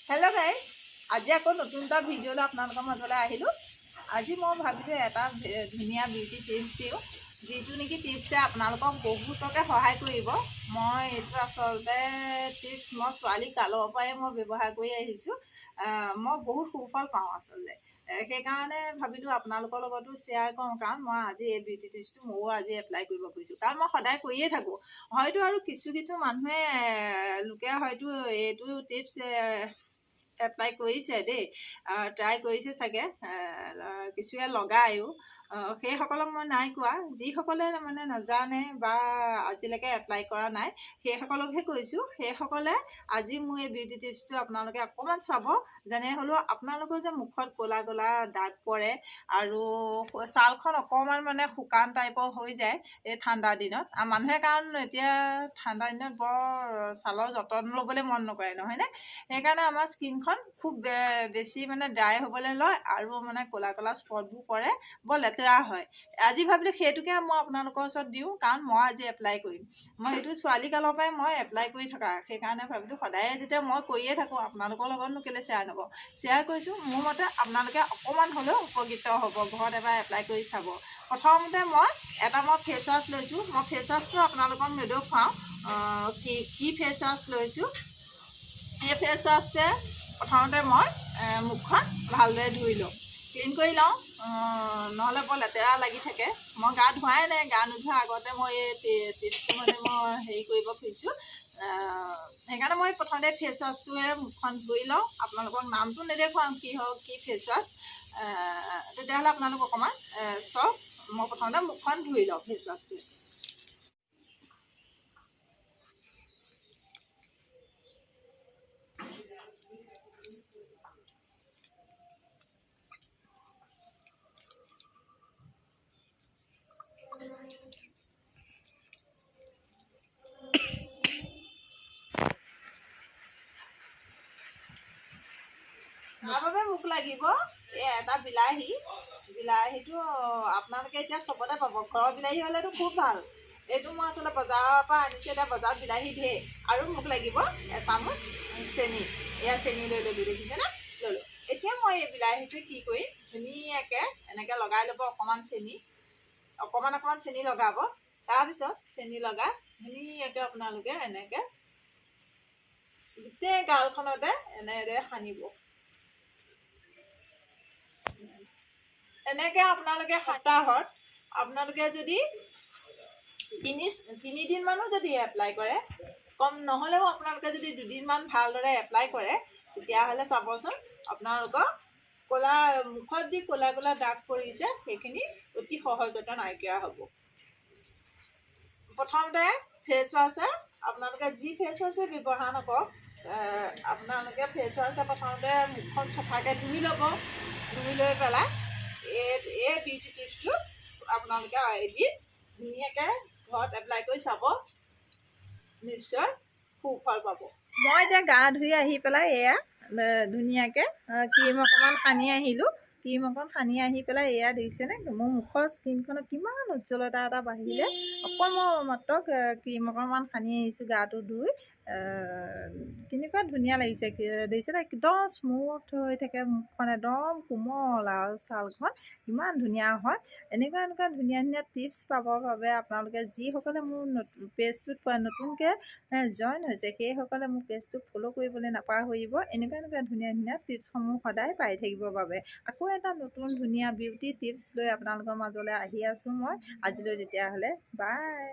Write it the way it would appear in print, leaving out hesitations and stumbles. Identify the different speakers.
Speaker 1: Hello' guys, আজি আকৌ নতুন এটা ভিডিঅ'লৈ আপোনালোকৰ মাজলৈ আহিলোঁ। আজি মই ভাবিলোঁ এটা ধুনীয়া বিউটি টিপছ দিওঁ, যিটো নেকি টিপছে আপোনালোকক বহুতকে সহায় কৰিব। মই এইটো আচলতে টিপছ মই ছোৱালী কালৰ পৰাই মই ব্যৱহাৰ কৰি আহিছোঁ। মই বহুত সুফল পাওঁ আচলতে। সেইকাৰণে ভাবিলোঁ আপোনালোকৰ লগতো শ্বেয়াৰ কৰোঁ, কাৰণ মই আজি এই বিউটি টিপছটো ময়ো আজি এপ্লাই কৰিব খুজিছোঁ, কাৰণ মই সদায় কৰিয়ে থাকোঁ। হয়তো আৰু কিছু মানুহে লোকে হয়তো এইটো টিপছ এপ্লাই কৰিছে দেই, ট্ৰাই কৰিছে চাগে, কিছুৱে লগায়ো। সেইসকলক মই নাই কোৱা, যিসকলে মানে নাজানে বা আজিলৈকে এপ্লাই কৰা নাই সেইসকলকহে কৈছোঁ। সেইসকলে আজি মোৰ এই বিউটি টিপছটো আপোনালোকে অকণমান চাব, যেনে হ'লেও আপোনালোকৰ যে মুখত ক'লা ক'লা দাগ পৰে আৰু ছালখন অকণমান মানে শুকান টাইপৰ হৈ যায় এই ঠাণ্ডা দিনত। মানুহে কাৰণ এতিয়া ঠাণ্ডা দিনত বৰ ছালৰ যতন ল'বলৈ মন নকৰে, নহয়নে? সেইকাৰণে আমাৰ স্কিনখন খুব বেছি মানে ড্ৰাই হ'বলৈ লয় আৰু মানে ক'লা ক'লা স্পটবোৰ পৰে, বৰ লেতেৰা হয়। আজি ভাবিলোঁ সেইটোকে মই আপোনালোকৰ ওচৰত দিওঁ, কাৰণ মই আজি এপ্লাই কৰিম। মই সেইটো ছোৱালী কালৰ পৰাই মই এপ্লাই কৰি থকা, সেইকাৰণে ভাবিলোঁ সদায়ে যেতিয়া মই কৰিয়ে থাকোঁ আপোনালোকৰ লগতনো কেলৈ শ্বেয়াৰ নকৰোঁ। শ্বেয়াৰ কৰিছোঁ, মোৰ মতে আপোনালোকে অকণমান হ'লেও উপকৃত হ'ব, ঘৰত এবাৰ এপ্লাই কৰি চাব। প্ৰথমতে মই ফেচ ৱাছ লৈছোঁ। মই ফেচ ৱাছটো আপোনালোকক নেদেখুৱাওঁ কি ফেচ ৱাছ লৈছোঁ। এই ফেচ ৱাছটোৱে প্ৰথমতে মই মুখখন ভালদৰে ধুই লওঁ, ক্লিন কৰি লওঁ, নহ'লে বৰ লেতেৰা লাগি থাকে। মই গা ধোৱাই নাই, গা নোধোৱাৰ আগতে মই এই টিপছটো মানে মই হেৰি কৰিব খুজিছোঁ। সেইকাৰণে মই প্ৰথমতে ফেচ ৱাছটোৱে মুখখন ধুই লওঁ। আপোনালোকক নামটো নেদেখুৱাওঁ কি ফেচ ৱাছ, তেতিয়াহ'লে আপোনালোক অকণমান চাওক। মই প্ৰথমতে মুখখন ধুই লওঁ ফেচ ৱাছটোৱে। তাৰ বাবে মোক লাগিব এই এটা বিলাহীটো আপোনালোকে এতিয়া চবতে পাব। ঘৰৰ বিলাহী হ'লেতো খুব ভাল। এইটো মই আচলতে বজাৰৰ পৰা আনিছোঁ, এতিয়া বজাৰত বিলাহী ঢেৰ। আৰু মোক লাগিব এচামুচ চেনি। এয়া চেনি লৈ ল'লোঁ, দেখিছেনে? ল'লোঁ। এতিয়া মই এই বিলাহীটো কি কৰিম, ধুনীয়াকৈ এনেকৈ লগাই ল'ব। অকণমান চেনি লগাব। তাৰপিছত চেনি লগাই ধুনীয়াকৈ আপোনালোকে এনেকৈ গোটেই গালখনতে এনেদৰে সানিব। এনেকৈ আপোনালোকে সপ্তাহত আপোনালোকে যদি তিনিদিনমানো যদি এপ্লাই কৰে, কম নহ'লেও আপোনালোকে যদি দুদিনমান ভালদৰে এপ্লাই কৰে, তেতিয়াহ'লে চাবচোন আপোনালোকৰ মুখত যি ক'লা ক'লা দাগ পৰিছে সেইখিনি অতি সহজতে নাইকিয়া হ'ব। প্ৰথমতে ফেচ ৱাছে আপোনালোকে যি ফেচ ৱাছে ব্যৱহাৰ নকৰক, আপোনালোকে ফেচ ৱাছে প্ৰথমতে মুখখন চফাকৈ ধুই ল'ব। ধুই লৈ পেলাই এই বিউটি টিপছটো আপোনালোকে এদিন ধুনীয়াকৈ ঘৰত এপ্লাই কৰি চাব, নিশ্চয় সুফল পাব। মই এতিয়া গা ধুই আহি পেলাই এয়া ধুনীয়াকৈ ক্ৰীম অকণমান সানি আহিলোঁ। ক্ৰীম অকণ সানি আহি পেলাই এয়া দেখিছেনে, মোৰ মুখৰ স্কিনখনত কিমান উজ্জ্বলতা এটা বাঢ়িলে। অকল মই মাত্ৰ ক্ৰীম অকণমান সানি আহিছোঁ গাটো ধুই। কেনেকুৱা ধুনীয়া লাগিছে দেখিছেনে, একদম স্মুথ হৈ থাকে মুখখন, একদম কোমল আৰু ছালখন ইমান ধুনীয়া হয়। এনেকুৱা ধুনীয়া টিপছ পাবৰ বাবে আপোনালোকে যিসকলে মোৰ পেজটোত নতুনকৈ জইন হৈছে সেইসকলে মোৰ পেজটো ফ'ল' কৰিবলৈ নাপাহৰিব। এনেকুৱা ধুনীয়া টিপছসমূহ সদায় পাই থাকিবৰ বাবে। আকৌ এটা নতুন ধুনীয়া বিউটি টিপছ লৈ আপোনালোকৰ মাজলৈ আহি আছোঁ মই আজিলৈ। তেতিয়াহ'লে বাই।